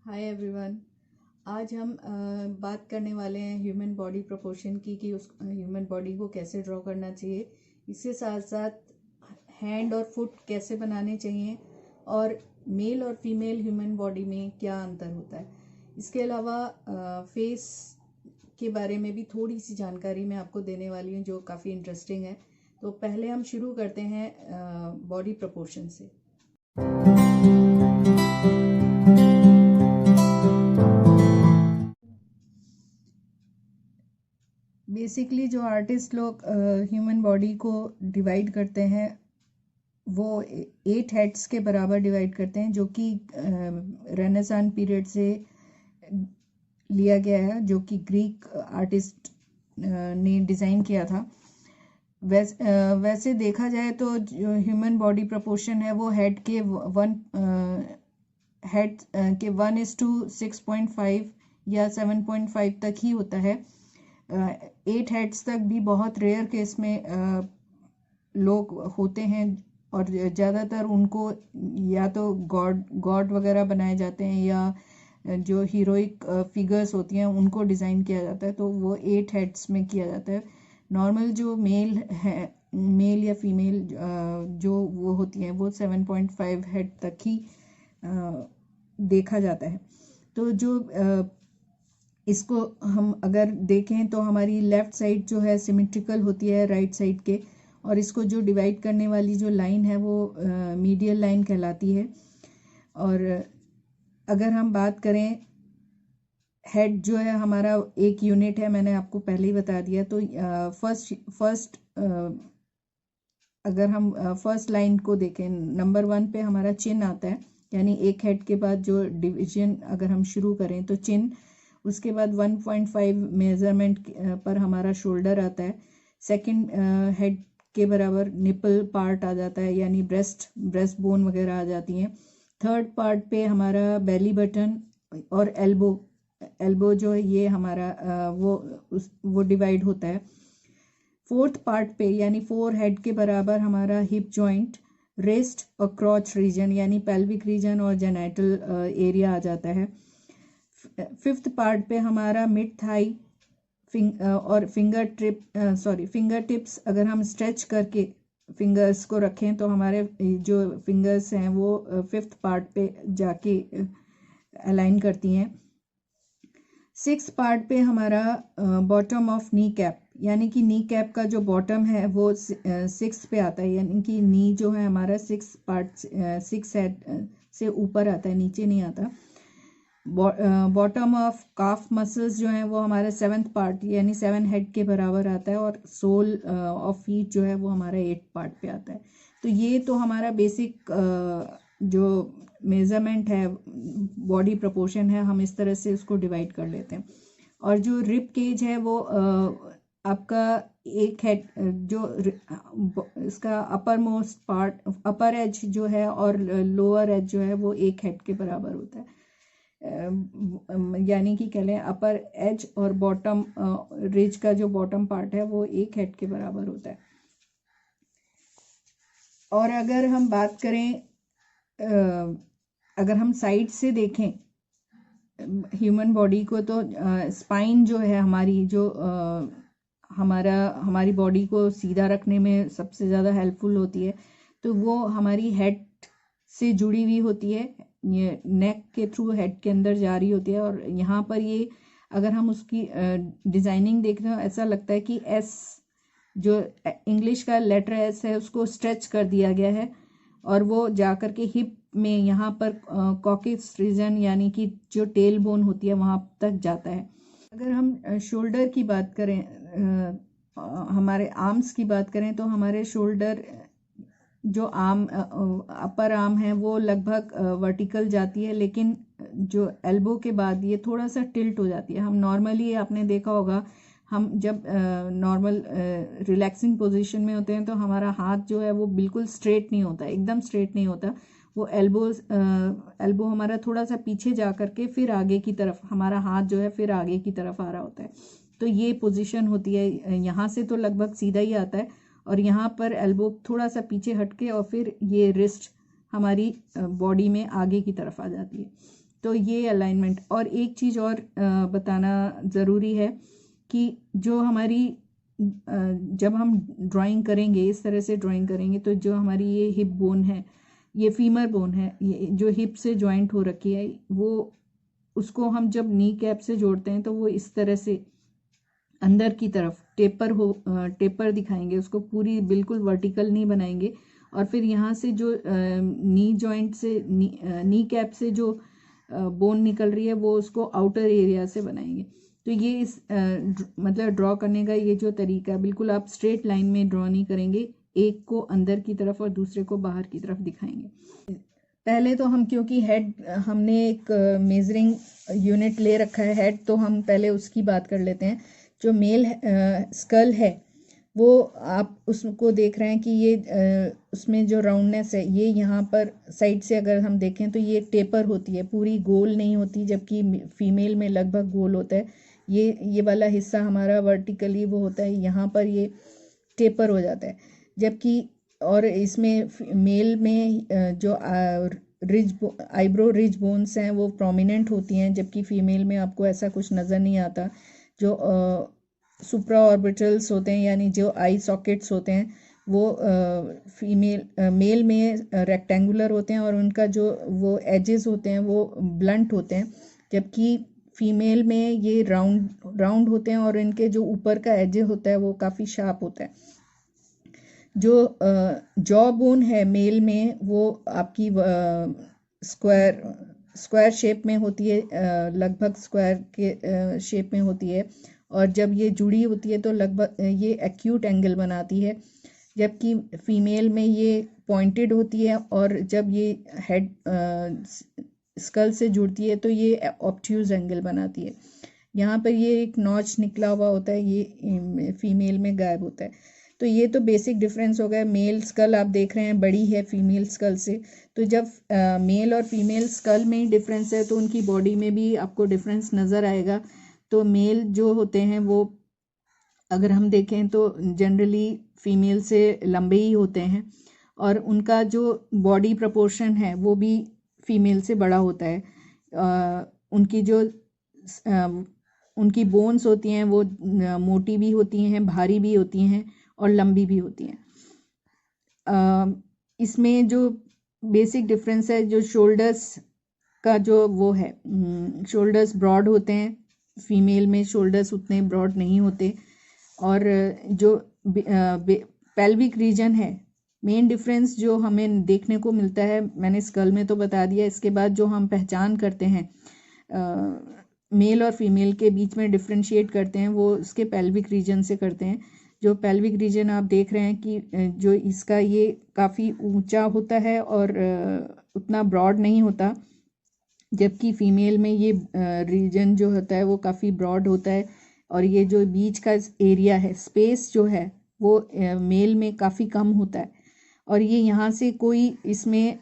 Hi everyone. आज हम बात करने वाले हैं ह्यूमन बॉडी प्रोपोर्शन की कि उस ह्यूमन बॉडी को कैसे ड्रॉ करना चाहिए। इसके साथ साथ हैंड और फुट कैसे बनाने चाहिए और मेल और फीमेल ह्यूमन बॉडी में क्या अंतर होता है। इसके अलावा फेस के बारे में भी थोड़ी सी जानकारी मैं आपको देने वाली हूँ जो काफ़ी इंटरेस्टिंग है। तो पहले हम शुरू करते हैं बॉडी प्रोपोर्शन से। बेसिकली जो आर्टिस्ट लोग ह्यूमन बॉडी को डिवाइड करते हैं वो 8 हेड्स के बराबर डिवाइड करते हैं, जो कि रेनेसां पीरियड से लिया गया है, जो कि ग्रीक आर्टिस्ट ने डिज़ाइन किया था। वैसे देखा जाए तो जो ह्यूमन बॉडी प्रोपोर्शन है वो हेड के 1:6.5 या 7.5 तक ही होता है। 8 हेड्स तक भी बहुत रेयर केस में लोग होते हैं और ज़्यादातर उनको या तो गॉड वगैरह बनाए जाते हैं या जो हीरोइक फिगर्स होती हैं उनको डिज़ाइन किया जाता है, तो वो 8 हेड्स में किया जाता है। नॉर्मल जो मेल या फीमेल जो वो होती हैं वो 7.5 हेड तक ही देखा जाता है। तो जो इसको हम अगर देखें तो हमारी लेफ़्ट साइड जो है सिमेट्रिकल होती है राइट साइड के, और इसको जो डिवाइड करने वाली जो लाइन है वो मीडियल लाइन कहलाती है। और अगर हम बात करें, हेड जो है हमारा एक यूनिट है, मैंने आपको पहले ही बता दिया। तो फर्स्ट अगर हम फर्स्ट लाइन को देखें, नंबर 1 पे हमारा चिन आता है, यानी एक हेड के बाद जो डिवीजन अगर हम शुरू करें तो चिन, उसके बाद 1.5 मेजरमेंट पर हमारा शोल्डर आता है। सेकंड हेड के बराबर निपल पार्ट आ जाता है, यानी ब्रेस्ट बोन वगैरह आ जाती हैं। थर्ड पार्ट पे हमारा बेली बटन और एल्बो जो है ये हमारा वो डिवाइड होता है। फोर्थ पार्ट पे यानी 4 हेड के बराबर हमारा हिप जॉइंट, रिस्ट और क्रॉच रीजन यानी पेल्विक रीजन और जेनाइटल एरिया आ जाता है। फिफ्थ पार्ट पे हमारा मिड थाई और फिंगर टिप्स अगर हम स्ट्रेच करके फिंगर्स को रखें तो हमारे जो फिंगर्स हैं वो फिफ्थ पार्ट पे जाके अलाइन करती हैं। सिक्स पार्ट पे हमारा बॉटम ऑफ नी कैप, यानी कि नी कैप का जो बॉटम है वो 6 पे आता है, यानी कि नी जो है हमारा 6 हेड से ऊपर आता है, नीचे नहीं आता। बॉटम ऑफ काफ मसल्स जो है वो हमारा 7th पार्ट यानी 7 हेड के बराबर आता है, और सोल ऑफ फीट जो है वो हमारा 8 पार्ट पे आता है। तो ये तो हमारा बेसिक जो मेजरमेंट है, बॉडी प्रोपोर्शन है, हम इस तरह से उसको डिवाइड कर लेते हैं। और जो रिब केज है वो आपका एक हेड जो इसका अपर मोस्ट पार्ट, अपर एज जो है और लोअर एज जो है वो एक हेड के बराबर होता है, यानी कि कह लें अपर एज और बॉटम रिज का जो बॉटम पार्ट है वो एक हेड के बराबर होता है। और अगर हम बात करें, अगर हम साइड से देखें ह्यूमन बॉडी को, तो स्पाइन जो है हमारी जो हमारी बॉडी को सीधा रखने में सबसे ज़्यादा हेल्पफुल होती है, तो वो हमारी हेड से जुड़ी हुई होती है, ये नेक के थ्रू हेड के अंदर जा रही होती है। और यहाँ पर ये अगर हम उसकी डिज़ाइनिंग देखते हैं ऐसा लगता है कि एस जो इंग्लिश का लेटर एस है उसको स्ट्रेच कर दिया गया है, और वो जा कर के हिप में यहाँ पर कॉकिस रीजन यानी कि जो टेल बोन होती है वहाँ तक जाता है। अगर हम शोल्डर की बात करें, हमारे आर्म्स की बात करें, तो हमारे शोल्डर जो अपर आर्म है वो लगभग वर्टिकल जाती है, लेकिन जो एल्बो के बाद ये थोड़ा सा टिल्ट हो जाती है। हम नॉर्मली, आपने देखा होगा, हम जब नॉर्मल रिलैक्सिंग पोजीशन में होते हैं तो हमारा हाथ जो है वो बिल्कुल स्ट्रेट नहीं होता, एकदम स्ट्रेट नहीं होता। वो एल्बो हमारा थोड़ा सा पीछे जा करके फिर आगे की तरफ, हमारा हाथ जो है फिर आगे की तरफ आ रहा होता है। तो ये पोजीशन होती है, यहाँ से तो लगभग सीधा ही आता है, और यहाँ पर एल्बो थोड़ा सा पीछे हटके और फिर ये रिस्ट हमारी बॉडी में आगे की तरफ आ जाती है। तो ये अलाइनमेंट। और एक चीज़ और बताना ज़रूरी है कि जो हमारी जब हम ड्राइंग करेंगे, इस तरह से ड्राइंग करेंगे, तो जो हमारी ये हिप बोन है, ये फीमर बोन है, ये जो हिप से जॉइंट हो रखी है, वो उसको हम जब नी कैप से जोड़ते हैं तो वो इस तरह से अंदर की तरफ टेपर दिखाएंगे, उसको पूरी बिल्कुल वर्टिकल नहीं बनाएंगे। और फिर यहाँ से जो नी जॉइंट से नी कैप से जो बोन निकल रही है वो उसको आउटर एरिया से बनाएंगे। तो ये इस मतलब ड्रॉ करने का ये जो तरीका है, बिल्कुल आप स्ट्रेट लाइन में ड्रॉ नहीं करेंगे, एक को अंदर की तरफ और दूसरे को बाहर की तरफ दिखाएंगे। पहले तो हम, क्योंकि हेड हमने एक मेजरिंग यूनिट ले रखा है हेड, तो हम पहले उसकी बात कर लेते हैं। जो मेल स्कल है वो आप उसको देख रहे हैं कि ये उसमें जो राउंडनेस है, ये यहाँ पर साइड से अगर हम देखें तो ये टेपर होती है, पूरी गोल नहीं होती, जबकि फीमेल में लगभग गोल होता है। ये वाला हिस्सा हमारा वर्टिकली वो होता है, यहाँ पर ये टेपर हो जाता है। जबकि और इसमें मेल में जो आईब्रो रिज बोन्स हैं वो प्रोमिनेंट होती हैं, जबकि फीमेल में आपको ऐसा कुछ नज़र नहीं आता। जो सुप्रा ऑर्बिटल्स होते हैं, यानी जो आई सॉकेट्स होते हैं, वो मेल में रेक्टेंगुलर होते हैं और उनका जो वो एजेस होते हैं वो ब्लंट होते हैं, जबकि फीमेल में ये राउंड होते हैं और इनके जो ऊपर का एज होता है वो काफ़ी शार्प होता है। जो जॉ बोन है मेल में वो आपकी स्क्वायर शेप में होती है, लगभग स्क्वायर के शेप में होती है, और जब ये जुड़ी होती है तो लगभग ये एक्यूट एंगल बनाती है, जबकि फीमेल में ये पॉइंटेड होती है, और जब ये हेड स्कल से जुड़ती है तो ये ऑब्ट्यूज एंगल बनाती है। यहाँ पर ये एक नॉच निकला हुआ होता है, ये फीमेल में गायब होता है। तो ये तो बेसिक डिफरेंस हो गया। मेल स्कल आप देख रहे हैं बड़ी है फीमेल स्कल से, तो जब मेल और फीमेल स्कल में ही डिफरेंस है तो उनकी बॉडी में भी आपको डिफरेंस नज़र आएगा। तो मेल जो होते हैं वो अगर हम देखें तो जनरली फीमेल से लंबे ही होते हैं, और उनका जो बॉडी प्रपोर्शन है वो भी फीमेल से बड़ा होता है। उनकी जो उनकी बोन्स होती हैं वो मोटी भी होती हैं, भारी भी होती हैं और लंबी भी होती हैं। इसमें जो बेसिक डिफरेंस है, जो शोल्डर्स का जो वो है, शोल्डर्स ब्रॉड होते हैं, फीमेल में शोल्डर्स उतने ब्रॉड नहीं होते। और जो पेल्विक रीजन है, मेन डिफरेंस जो हमें देखने को मिलता है, मैंने स्कल में तो बता दिया, इसके बाद जो हम पहचान करते हैं मेल और फीमेल के बीच में डिफ्रेंशिएट करते हैं, वो उसके पेल्विक रीजन से करते हैं। जो पेल्विक रीजन आप देख रहे हैं कि जो इसका ये काफ़ी ऊंचा होता है और उतना ब्रॉड नहीं होता, जबकि फीमेल में ये रीजन जो होता है वो काफ़ी ब्रॉड होता है, और ये जो बीच का एरिया है, स्पेस जो है, वो मेल में काफ़ी कम होता है। और ये यहाँ से कोई इसमें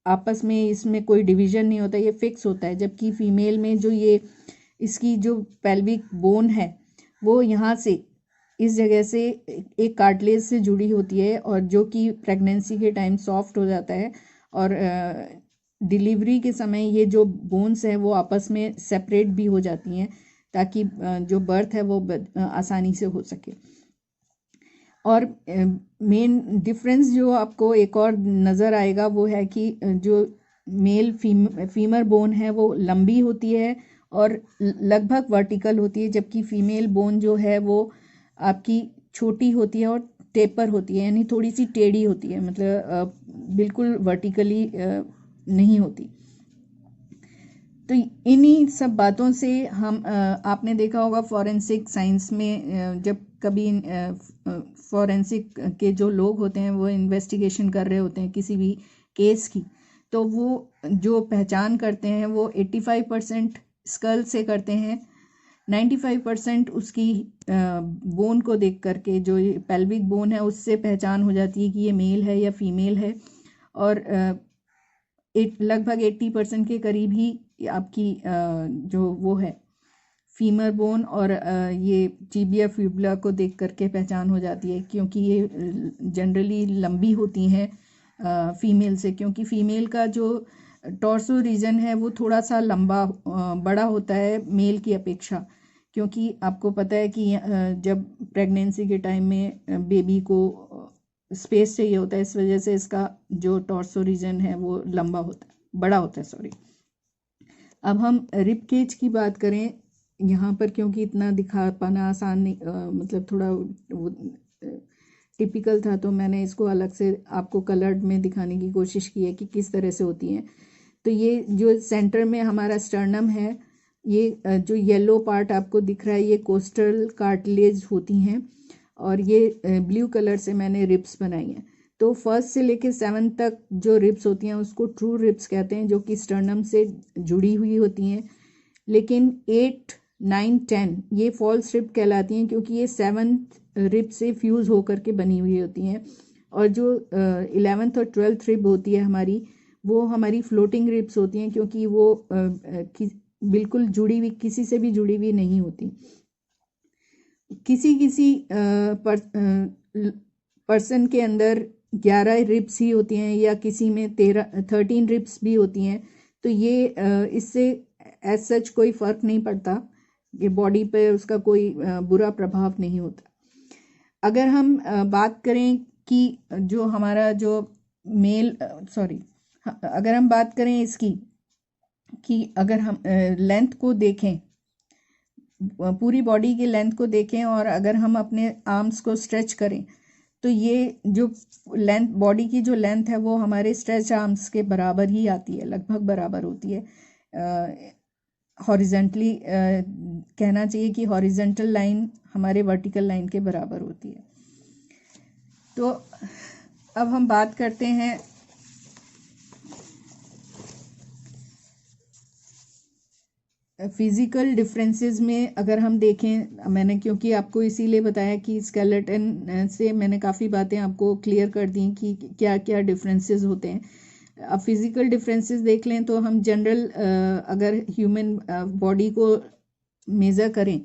आपस में इसमें कोई डिवीज़न नहीं होता, ये फिक्स होता है। जबकि फीमेल में जो ये इसकी जो पेल्विक बोन है वो यहाँ से इस जगह से एक कार्टिलेज से जुड़ी होती है, और जो कि प्रेगनेंसी के टाइम सॉफ्ट हो जाता है, और डिलीवरी के समय ये जो बोन्स हैं वो आपस में सेपरेट भी हो जाती हैं, ताकि जो बर्थ है वो आसानी से हो सके। और मेन डिफरेंस जो आपको एक और नज़र आएगा वो है कि जो मेल फीमर बोन है वो लंबी होती है और लगभग वर्टिकल होती है, जबकि फीमेल बोन जो है वो आपकी छोटी होती है और टेपर होती है, यानी थोड़ी सी टेढ़ी होती है, मतलब बिल्कुल वर्टिकली नहीं होती। तो इन्हीं सब बातों से हम आपने देखा होगा फॉरेंसिक साइंस में, जब कभी फॉरेंसिक के जो लोग होते हैं वो इन्वेस्टिगेशन कर रहे होते हैं किसी भी केस की, तो वो जो पहचान करते हैं वो 85% स्कल से करते हैं, 95% उसकी बोन को देख करके, जो पेल्विक बोन है उससे पहचान हो जाती है कि ये मेल है या फीमेल है, और लगभग 80% के करीब ही आपकी जो वो है फीमर बोन और ये टिबिया फ्यूबुला को देख करके पहचान हो जाती है, क्योंकि ये जनरली लंबी होती हैं फीमेल से, क्योंकि फीमेल का जो टॉर्सो रीजन है वो थोड़ा सा लंबा बड़ा होता है मेल की अपेक्षा, क्योंकि आपको पता है कि जब प्रेगनेंसी के टाइम में बेबी को स्पेस चाहिए होता है, इस वजह से इसका जो टॉर्सो रीजन है वो लंबा होता है, बड़ा होता है, सॉरी। अब हम रिब केज की बात करें यहाँ पर, क्योंकि इतना दिखा पाना आसान नहीं, मतलब थोड़ा वो टिपिकल था, तो मैंने इसको अलग से आपको कलर्ड में दिखाने की कोशिश की है कि किस तरह से होती हैं। तो ये जो सेंटर में हमारा स्टर्नम है, ये जो येलो पार्ट आपको दिख रहा है ये कोस्टल कार्टिलेज होती हैं, और ये ब्लू कलर से मैंने रिब्स बनाई हैं। तो फर्स्ट से लेके 7 तक जो रिब्स होती हैं उसको ट्रू रिब्स कहते हैं, जो कि स्टर्नम से जुड़ी हुई होती हैं। लेकिन 8, 9, 10 ये फॉल्स रिब कहलाती हैं, क्योंकि ये 7th रिब से फ्यूज़ होकर के बनी हुई होती हैं। और जो 11th और 12th रिब होती है हमारी, वो हमारी फ्लोटिंग रिब्स होती हैं, क्योंकि वो बिल्कुल जुड़ी हुई, किसी से भी जुड़ी हुई नहीं होती। किसी किसी पर्सन के अंदर 11 रिब्स ही होती हैं, या किसी में 13 रिब्स भी होती हैं। तो ये इससे एज सच कोई फ़र्क नहीं पड़ता, ये बॉडी पे उसका कोई बुरा प्रभाव नहीं होता। अगर हम बात करें कि जो हमारा जो मेल अगर हम बात करें इसकी कि अगर हम लेंथ को देखें, पूरी बॉडी की लेंथ को देखें, और अगर हम अपने आर्म्स को स्ट्रेच करें, तो ये जो लेंथ, बॉडी की जो लेंथ है वो हमारे स्ट्रेच आर्म्स के बराबर ही आती है, लगभग बराबर होती है। हॉरिजेंटली कहना चाहिए कि हॉरिजेंटल लाइन हमारे वर्टिकल लाइन के बराबर होती है। तो अब हम बात करते हैं फिजिकल डिफरेंसेस में। अगर हम देखें, मैंने क्योंकि आपको इसीलिए बताया कि स्केलेटन से मैंने काफ़ी बातें आपको क्लियर कर दी कि क्या क्या डिफरेंसेस होते हैं। अब फिजिकल डिफरेंसेस देख लें तो हम जनरल अगर ह्यूमन बॉडी को मेज़र करें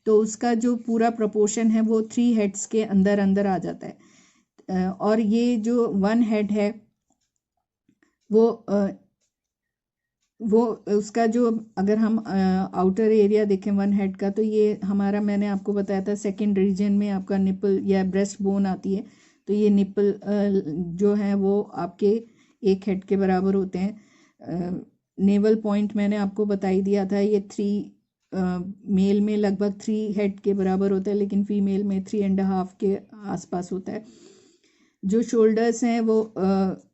तो उसका जो पूरा प्रोपोर्शन है वो 3 हेड्स के अंदर अंदर आ जाता है। और ये जो 1 हेड है वो उसका जो, अगर हम आउटर एरिया देखें 1 हेड का, तो ये हमारा, मैंने आपको बताया था, सेकंड रीजन में आपका निपल या ब्रेस्ट बोन आती है। तो ये निपल जो है वो आपके 1 हेड के बराबर होते हैं। नेवल पॉइंट मैंने आपको बता ही दिया था, ये 3 मेल में लगभग 3 हेड के बराबर होता है, लेकिन फीमेल में 3.5 के आसपास होता है। जो शोल्डर्स हैं वो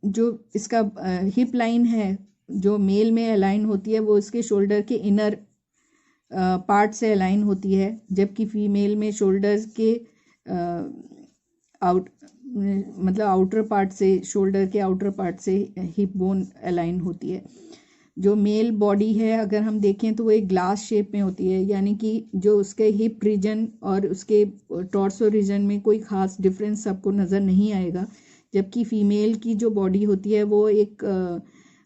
जो इसका हिप लाइन है जो मेल में अलाइन होती है, वो इसके शोल्डर के इनर पार्ट से अलाइन होती है, जबकि फीमेल में शोल्डर्स के मतलब आउटर पार्ट से, शोल्डर के आउटर पार्ट से हिप बोन अलाइन होती है। जो मेल बॉडी है अगर हम देखें तो वो एक ग्लास शेप में होती है, यानी कि जो उसके हिप रीजन और उसके टॉर्सो रीजन में कोई ख़ास डिफरेंस आपको नज़र नहीं आएगा। जबकि फीमेल की जो बॉडी होती है वो एक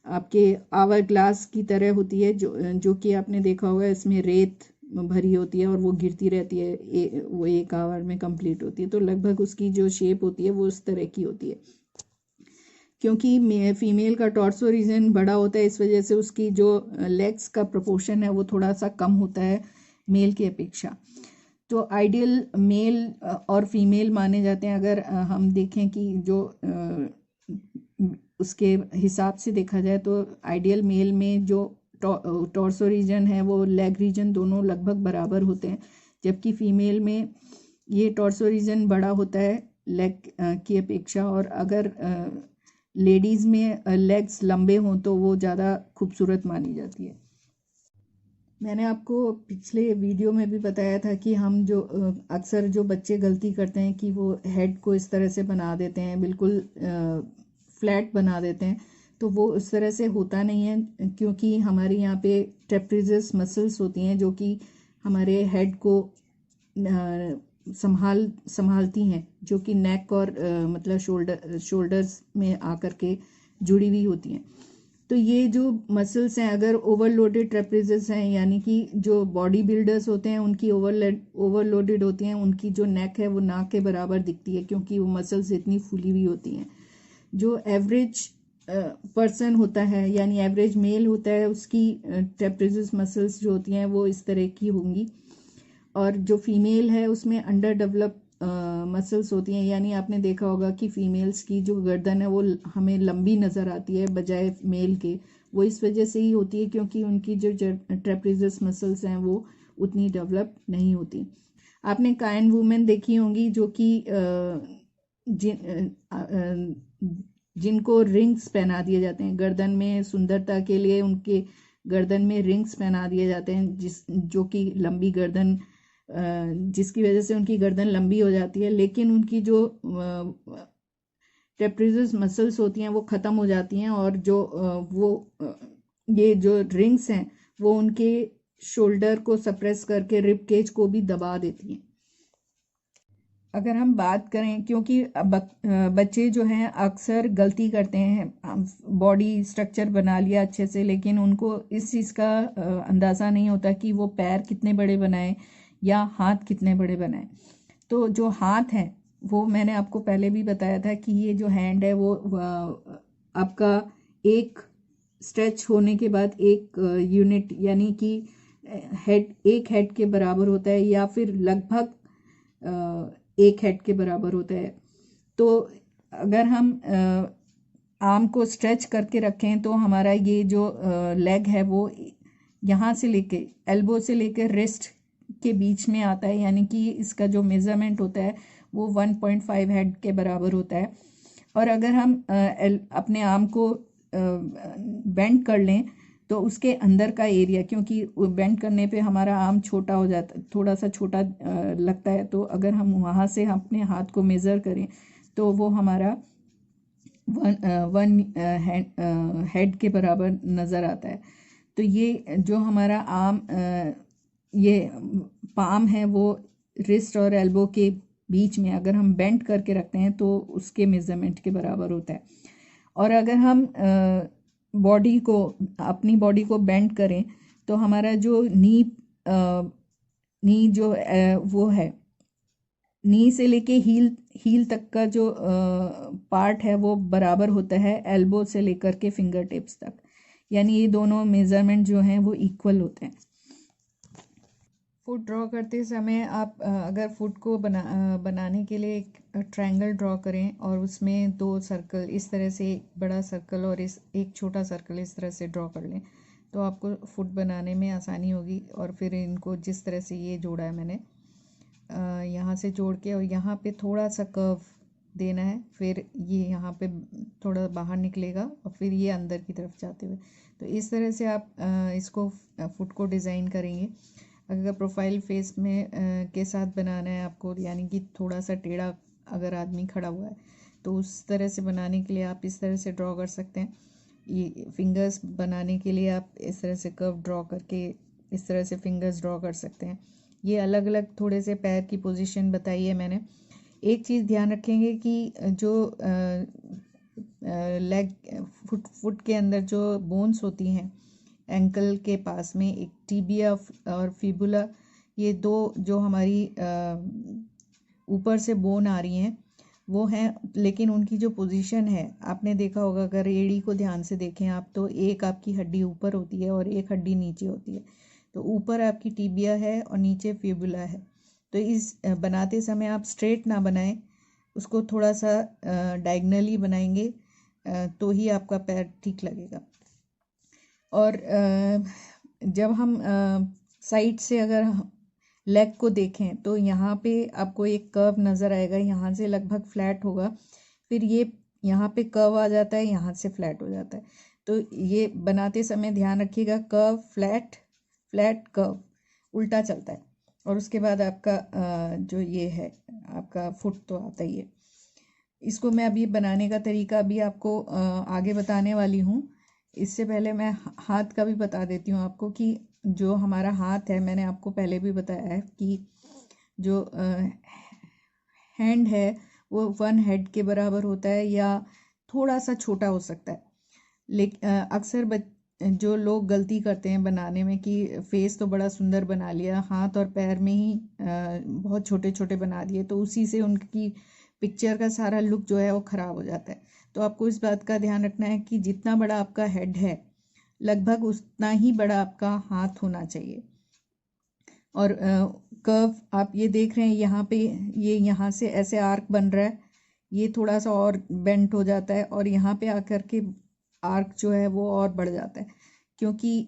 आपके आवर ग्लास की तरह होती है, जो कि आपने देखा होगा, इसमें रेत भरी होती है और वो गिरती रहती है, वो 1 आवर में कंप्लीट होती है। तो लगभग उसकी जो शेप होती है वो उस तरह की होती है। क्योंकि फीमेल का टॉर्सो रीजन बड़ा होता है, इस वजह से उसकी जो लेग्स का प्रोपोर्शन है वो थोड़ा सा कम होता है मेल की अपेक्षा। तो आइडियल मेल और फीमेल माने जाते हैं। अगर हम देखें कि जो उसके हिसाब से देखा जाए तो आइडियल मेल में जो टॉर्सो रीजन है वो लेग रीजन दोनों लगभग बराबर होते हैं, जबकि फीमेल में ये टॉर्सो रीजन बड़ा होता है लेग की अपेक्षा। और अगर लेडीज़ में लेग्स लंबे हों तो वो ज़्यादा खूबसूरत मानी जाती है। मैंने आपको पिछले वीडियो में भी बताया था कि हम जो अक्सर जो बच्चे गलती करते हैं कि वो हेड को इस तरह से बना देते हैं, बिल्कुल फ्लैट बना देते हैं, तो वो उस तरह से होता नहीं है, क्योंकि हमारे यहाँ पे ट्रेपेजियस मसल्स होती हैं जो कि हमारे हेड को संभालती हैं, जो कि नेक और मतलब शोल्डर्स में आकर के जुड़ी हुई होती हैं। तो ये जो मसल्स हैं, अगर ओवरलोडेड ट्रेपेजियस हैं, यानी कि जो बॉडी बिल्डर्स होते हैं उनकी ओवरलोडेड होती हैं, उनकी जो नेक है वो नाक के बराबर दिखती है, क्योंकि वो मसल्स इतनी फूली हुई होती हैं। जो एवरेज पर्सन होता है यानी एवरेज मेल होता है उसकी ट्रेपेजियस मसल्स जो होती हैं वो इस तरह की होंगी, और जो फीमेल है उसमें अंडर डेवलप मसल्स होती हैं। यानी आपने देखा होगा कि फीमेल्स की जो गर्दन है वो हमें लंबी नज़र आती है बजाय मेल के। वो इस वजह से ही होती है क्योंकि उनकी जो ट्रेपेजियस मसल्स हैं वो उतनी डेवलप नहीं होती। आपने कायन वुमेन देखी होंगी जो कि जिनको रिंग्स पहना दिए जाते हैं गर्दन में, सुंदरता के लिए उनके गर्दन में रिंग्स पहना दिए जाते हैं, जो कि लंबी गर्दन, जिसकी वजह से उनकी गर्दन लंबी हो जाती है, लेकिन उनकी जो ट्रेपेजियस मसल्स होती हैं वो ख़त्म हो जाती हैं, और जो ये जो रिंग्स हैं वो उनके शोल्डर को सप्रेस करके रिब केज को भी दबा देती हैं। अगर हम बात करें, क्योंकि बच्चे जो हैं अक्सर गलती करते हैं, बॉडी स्ट्रक्चर बना लिया अच्छे से, लेकिन उनको इस चीज़ का अंदाज़ा नहीं होता कि वो पैर कितने बड़े बनाए या हाथ कितने बड़े बनाए। तो जो हाथ है वो मैंने आपको पहले भी बताया था कि ये जो हैंड है वो आपका एक स्ट्रेच होने के बाद एक यूनिट यानी कि एक हेड के बराबर होता है, या फिर लगभग एक हेड के बराबर होता है। तो अगर हम आर्म को स्ट्रेच करके रखें तो हमारा ये जो लेग है वो यहाँ से लेके एल्बो से लेकर रिस्ट के बीच में आता है, यानी कि इसका जो मेज़रमेंट होता है वो 1.5 हेड के बराबर होता है। और अगर हम अपने आर्म को बेंड कर लें तो उसके अंदर का एरिया, क्योंकि बेंड करने पे हमारा आर्म छोटा हो जाता, थोड़ा सा छोटा लगता है, तो अगर हम वहाँ से अपने हाथ को मेज़र करें तो वो हमारा वन हेड के बराबर नज़र आता है। तो ये जो हमारा आर्म, ये पाम है वो रिस्ट और एल्बो के बीच में अगर हम बेंड करके रखते हैं तो उसके मेज़रमेंट के बराबर होता है। और अगर हम अपनी बॉडी को बेंड करें तो हमारा जो नी जो वो है, नी से लेके हील तक का जो पार्ट है वो बराबर होता है एल्बो से लेकर के फिंगर टिप्स तक, यानी ये दोनों मेज़रमेंट जो हैं वो इक्वल होते हैं। फुट ड्रॉ करते समय आप अगर फुट को बनाने के लिए एक ट्रायंगल ड्रॉ करें और उसमें 2 सर्कल इस तरह से, एक बड़ा सर्कल और एक छोटा सर्कल इस तरह से ड्रॉ कर लें तो आपको फुट बनाने में आसानी होगी। और फिर इनको जिस तरह से ये जोड़ा है मैंने, यहाँ से जोड़ के और यहाँ पे थोड़ा सा कर्व देना है, फिर ये यहाँ पे थोड़ा बाहर निकलेगा और फिर ये अंदर की तरफ जाते हुए, तो इस तरह से आप इसको फुट को डिज़ाइन करेंगे। अगर प्रोफाइल फेस में के साथ बनाना है आपको, यानी कि थोड़ा सा टेढ़ा अगर आदमी खड़ा हुआ है तो उस तरह से बनाने के लिए आप इस तरह से ड्रॉ कर सकते हैं। ये फिंगर्स बनाने के लिए आप इस तरह से कर्व ड्रॉ करके इस तरह से फिंगर्स ड्रॉ कर सकते हैं। ये अलग अलग थोड़े से पैर की पोजीशन बताई है मैंने। एक चीज़ ध्यान रखेंगे कि जो लेग फुट के अंदर जो बोन्स होती हैं एंकल के पास में, एक टिबिया और फिबुला, ये दो जो हमारी ऊपर से बोन आ रही हैं वो हैं, लेकिन उनकी जो पोजीशन है आपने देखा होगा, अगर एड़ी को ध्यान से देखें आप तो एक आपकी हड्डी ऊपर होती है और एक हड्डी नीचे होती है। तो ऊपर आपकी टिबिया है और नीचे फिबुला है। तो इस बनाते समय आप स्ट्रेट ना बनाएं, उसको थोड़ा सा डायगनली बनाएंगे तो ही आपका पैर ठीक लगेगा। और जब हम साइड से अगर लेग को देखें तो यहाँ पे आपको एक कर्व नज़र आएगा, यहाँ से लगभग फ्लैट होगा, फिर ये यहाँ पे कर्व आ जाता है, यहाँ से फ्लैट हो जाता है। तो ये बनाते समय ध्यान रखिएगा, कर्व फ्लैट फ्लैट कर्व उल्टा चलता है। और उसके बाद आपका जो ये है आपका फुट तो आता ही है। इसको मैं अभी बनाने का तरीका अभी आपको आगे बताने वाली हूँ। इससे पहले मैं हाथ का भी बता देती हूँ आपको कि जो हमारा हाथ है, मैंने आपको पहले भी बताया है कि जो हैंड है वो 1 हेड के बराबर होता है या थोड़ा सा छोटा हो सकता है। लेकिन अक्सर जो लोग गलती करते हैं बनाने में कि फेस तो बड़ा सुंदर बना लिया, हाथ और पैर में ही बहुत छोटे छोटे बना दिए, तो उसी से उनकी पिक्चर का सारा लुक जो है वो ख़राब हो जाता है। तो आपको इस बात का ध्यान रखना है कि जितना बड़ा आपका हेड है लगभग उतना ही बड़ा आपका हाथ होना चाहिए। और कर्व आप ये देख रहे हैं यहाँ पे, ये यहाँ से ऐसे आर्क बन रहा है, ये थोड़ा सा और बेंट हो जाता है और यहाँ पे आकर के आर्क जो है वो और बढ़ जाता है, क्योंकि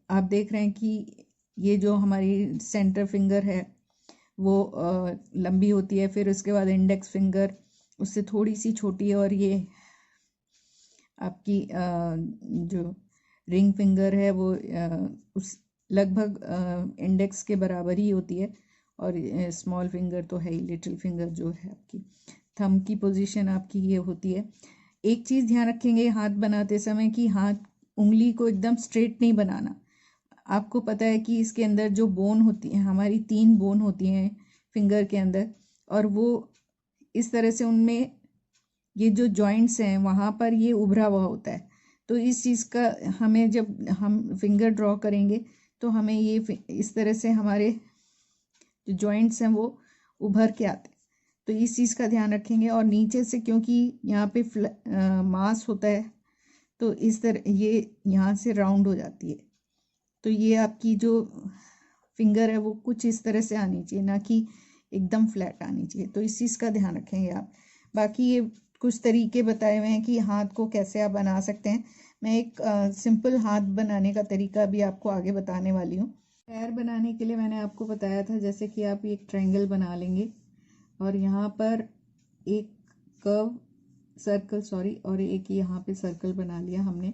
आप देख रहे हैं कि ये जो हमारी सेंटर फिंगर है वो लंबी होती है, फिर उसके बाद इंडेक्स फिंगर उससे थोड़ी सी छोटी है, और ये आपकी जो रिंग फिंगर है वो उस लगभग इंडेक्स के बराबर ही होती है, और स्मॉल फिंगर तो है ही, लिटिल फिंगर जो है आपकी। थंब की पोजीशन आपकी ये होती है। एक चीज़ ध्यान रखेंगे हाथ बनाते समय कि हाथ उंगली को एकदम स्ट्रेट नहीं बनाना। आपको पता है कि इसके अंदर जो बोन होती है, हमारी 3 बोन होती हैं फिंगर के अंदर, और वो इस तरह से उनमें ये जो जॉइंट्स हैं वहाँ पर ये उभरा हुआ होता है। तो इस चीज़ का हमें, जब हम फिंगर ड्रॉ करेंगे तो हमें ये इस तरह से हमारे जो जॉइंट्स हैं वो उभर के आते हैं, तो इस चीज़ का ध्यान रखेंगे। और नीचे से क्योंकि यहाँ पे मांस होता है तो इस तरह ये यहाँ से राउंड हो जाती है, तो ये आपकी जो फिंगर है वो कुछ इस तरह से आनी चाहिए, ना कि एकदम फ्लैट आनी चाहिए। तो इस चीज़ का ध्यान रखेंगे आप। बाकी ये कुछ तरीके बताए हुए हैं कि हाथ को कैसे आप बना सकते हैं। मैं एक सिंपल हाथ बनाने का तरीका भी आपको आगे बताने वाली हूँ। पैर बनाने के लिए मैंने आपको बताया था, जैसे कि आप एक ट्रायंगल बना लेंगे और यहाँ पर एक कर्व सर्कल, सॉरी, और एक यहाँ पे सर्कल बना लिया हमने।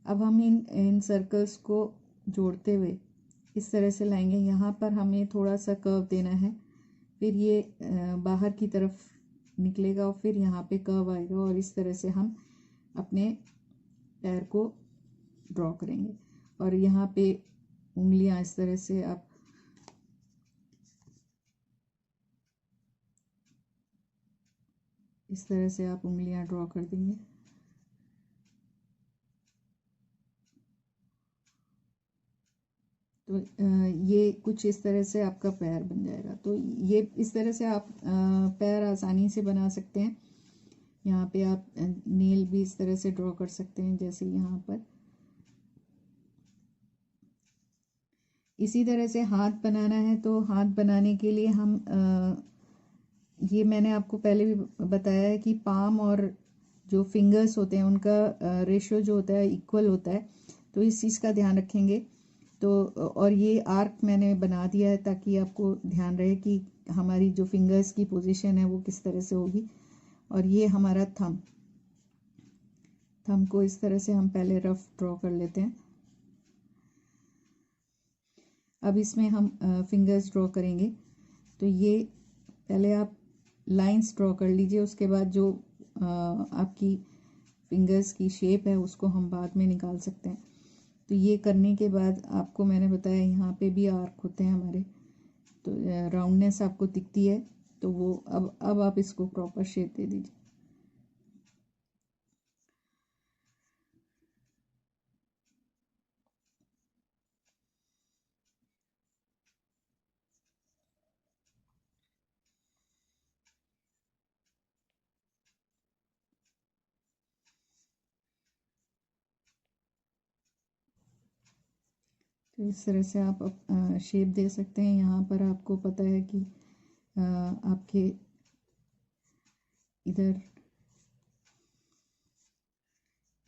अब हम इन सर्कल्स को जोड़ते हुए इस तरह से लाएंगे। यहाँ पर हमें थोड़ा सा कर्व देना है, फिर ये बाहर की तरफ निकलेगा और फिर यहाँ पे कर्व आएगा, और इस तरह से हम अपने पैर को ड्रॉ करेंगे। और यहाँ पे उंगलियां इस तरह से आप उंगलियां ड्रॉ कर देंगे। तो ये कुछ इस तरह से आपका पैर बन जाएगा। तो ये इस तरह से आप पैर आसानी से बना सकते हैं। यहाँ पे आप नेल भी इस तरह से ड्रॉ कर सकते हैं, जैसे यहाँ पर। इसी तरह से हाथ बनाना है, तो हाथ बनाने के लिए हम ये मैंने आपको पहले भी बताया है कि पाम और जो फिंगर्स होते हैं उनका रेशियो जो होता है इक्वल होता है, तो इस चीज़ का ध्यान रखेंगे। तो और ये आर्क मैंने बना दिया है ताकि आपको ध्यान रहे कि हमारी जो फिंगर्स की पोजीशन है वो किस तरह से होगी। और ये हमारा थंब को इस तरह से हम पहले रफ ड्रॉ कर लेते हैं। अब इसमें हम फिंगर्स ड्रॉ करेंगे, तो ये पहले आप लाइंस ड्रॉ कर लीजिए, उसके बाद जो आपकी फिंगर्स की शेप है उसको हम बाद में निकाल सकते हैं। तो ये करने के बाद आपको मैंने बताया यहाँ पे भी आर्क होते हैं हमारे, तो राउंडनेस आपको दिखती है, तो वो अब आप इसको प्रॉपर शेप दे दीजिए। तो इस तरह से आप शेप दे सकते हैं। यहाँ पर आपको पता है कि आपके इधर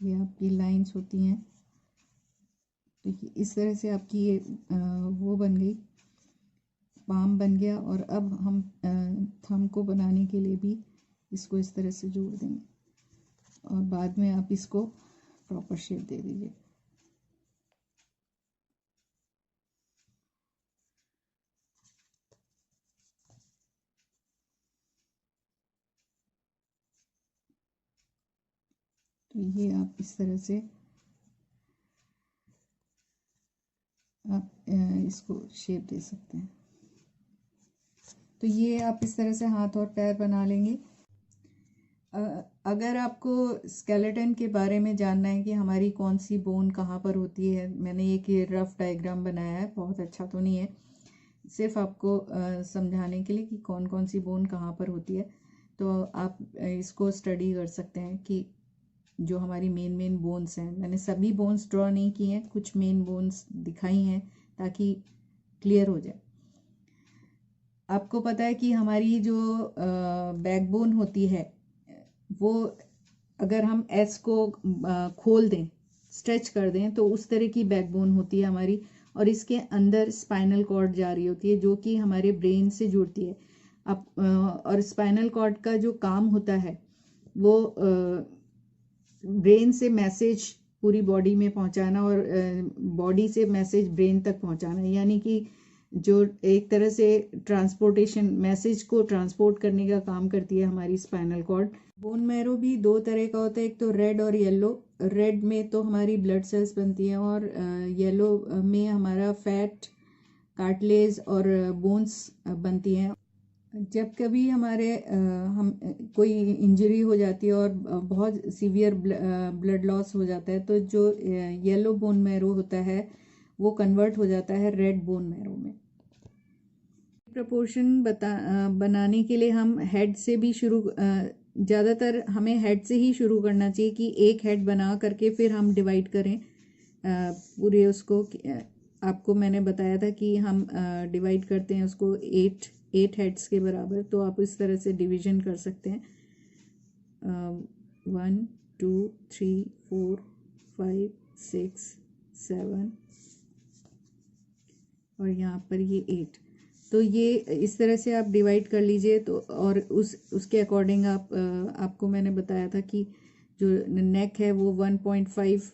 ये आपकी लाइंस होती हैं, तो इस तरह से आपकी ये वो बन गई, पाम बन गया। और अब हम थंब को बनाने के लिए भी इसको इस तरह से जोड़ देंगे, और बाद में आप इसको प्रॉपर शेप दे दीजिए। तो ये आप इस तरह से आप इसको शेप दे सकते हैं। तो ये आप इस तरह से हाथ और पैर बना लेंगे। अगर आपको स्केलेटन के बारे में जानना है कि हमारी कौन सी बोन कहाँ पर होती है, मैंने एक ये रफ डायग्राम बनाया है, बहुत अच्छा तो नहीं है, सिर्फ आपको समझाने के लिए कि कौन कौन सी बोन कहाँ पर होती है। तो तो आप इसको स्टडी कर सकते हैं कि जो हमारी मेन बोन्स हैं, मैंने सभी बोन्स ड्रॉ नहीं किए हैं, कुछ मेन बोन्स दिखाई हैं ताकि क्लियर हो जाए। आपको पता है कि हमारी जो बैकबोन होती है वो अगर हम एस को खोल दें, स्ट्रेच कर दें, तो उस तरह की बैकबोन होती है हमारी, और इसके अंदर स्पाइनल कॉर्ड जा रही होती है जो कि हमारे ब्रेन से जुड़ती है। अब और स्पाइनल कॉर्ड का जो काम होता है वो ब्रेन से मैसेज पूरी बॉडी में पहुंचाना और बॉडी से मैसेज ब्रेन तक पहुंचाना, यानी कि जो एक तरह से ट्रांसपोर्टेशन, मैसेज को ट्रांसपोर्ट करने का काम करती है हमारी स्पाइनल कॉर्ड। बोन मैरो भी दो तरह का होता है, एक तो रेड और येलो। रेड में तो हमारी ब्लड सेल्स बनती हैं और येलो में हमारा फैट, कार्टिलेज और बोन्स बनती हैं। जब कभी हमारे हम कोई इंजरी हो जाती है और बहुत सीवियर ब्लड लॉस हो जाता है, तो जो येलो बोन मैरो होता है वो कन्वर्ट हो जाता है रेड बोन मैरो में। प्रपोर्शन बनाने के लिए हम हेड से भी शुरू, ज़्यादातर हमें हेड से ही शुरू करना चाहिए कि एक हेड बना करके फिर हम डिवाइड करें पूरे उसको। आपको मैंने बताया था कि हम डिवाइड करते हैं उसको 8 हेड्स के बराबर, तो आप इस तरह से डिवीजन कर सकते हैं 1 2 3 4 5 6 7 और यहाँ पर ये 8। तो ये इस तरह से आप डिवाइड कर लीजिए। तो और उसके अकॉर्डिंग आपको मैंने बताया था कि जो नेक है वो 1.5,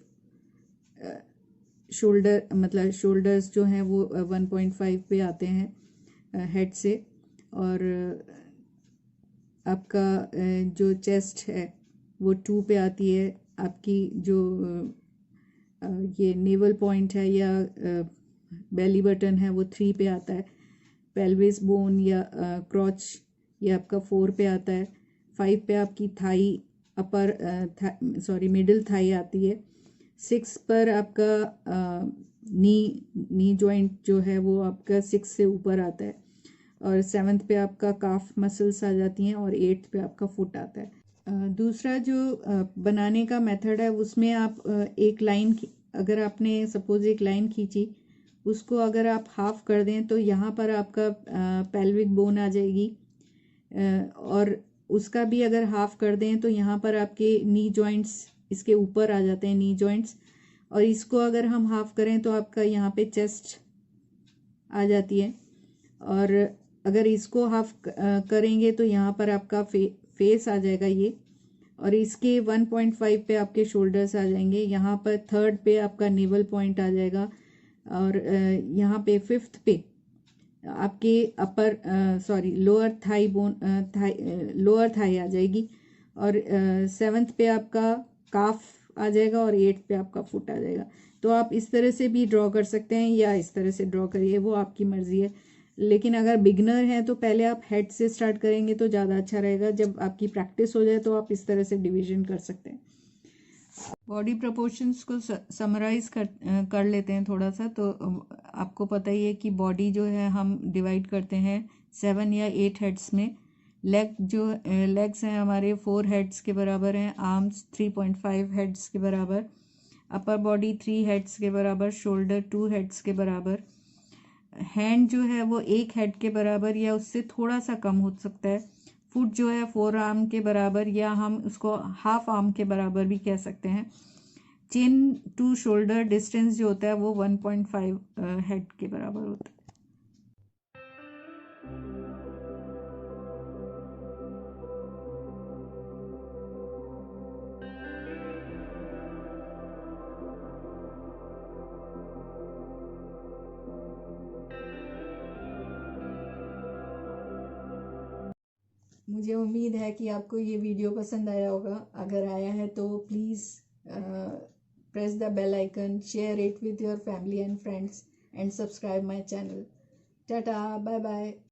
शोल्डर मतलब शोल्डर्स जो हैं वो 1.5 पे आते हैं हेड से, और आपका जो चेस्ट है वो 2 पे आती है। आपकी जो ये नेवल पॉइंट है या बेली बटन है वो 3 पे आता है। पेल्विस बोन या क्रॉच ये आपका 4 पे आता है। 5 पे आपकी थाई, अपर मिडिल थाई आती है। 6 पर आपका नी जॉइंट जो है वो आपका 6 से ऊपर आता है, और 7th पे आपका काफ मसल्स आ जाती हैं, और 8th पे आपका फुट आता है। दूसरा जो बनाने का मेथड है उसमें आप एक लाइन, अगर आपने सपोज एक लाइन खींची, उसको अगर आप हाफ कर दें तो यहाँ पर आपका पेल्विक बोन आ जाएगी, और उसका भी अगर हाफ कर दें तो यहाँ पर आपके नी जॉइंट्स इसके ऊपर आ जाते हैं, नी जॉइंट्स। और इसको अगर हम हाफ करें तो आपका यहाँ पे चेस्ट आ जाती है, और अगर इसको हाफ करेंगे तो यहाँ पर आपका फेस आ जाएगा ये, और इसके 1.5 पे आपके शोल्डर्स आ जाएंगे। यहाँ पर 3rd पे आपका नेवल पॉइंट आ जाएगा, और यहाँ पे 5th पे आपके lower thigh bone, lower thigh आ जाएगी, और 7th पे आपका काफ आ जाएगा, और 8th पे आपका फुट आ जाएगा। तो आप इस तरह से भी ड्रॉ कर सकते हैं या इस तरह से ड्रॉ करिए, वो आपकी मर्जी है। लेकिन अगर बिगनर हैं तो पहले आप हेड से स्टार्ट करेंगे तो ज़्यादा अच्छा रहेगा। जब आपकी प्रैक्टिस हो जाए तो आप इस तरह से डिवीजन कर सकते हैं। बॉडी प्रोपोर्शंस को समराइज कर लेते हैं थोड़ा सा। तो आपको पता ही है कि बॉडी जो है हम डिवाइड करते हैं 7 या 8 हेड्स में। लेग्स हैं हमारे 4 हेड्स के बराबर हैं, आर्म्स 3.5 हेड्स के बराबर, अपर बॉडी 3 हेड्स के बराबर, शोल्डर 2 हेड्स के बराबर, हैंड जो है वो 1 हेड के बराबर या उससे थोड़ा सा कम हो सकता है, फुट जो है 4 आर्म के बराबर, या हम उसको हाफ आर्म के बराबर भी कह सकते हैं। चिन टू शोल्डर डिस्टेंस जो होता है वो 1.5 हेड के बराबर होता है। मुझे उम्मीद है कि आपको ये वीडियो पसंद आया होगा। अगर आया है तो please press the bell icon, share it with your family and friends, and subscribe my channel. Tata, bye bye.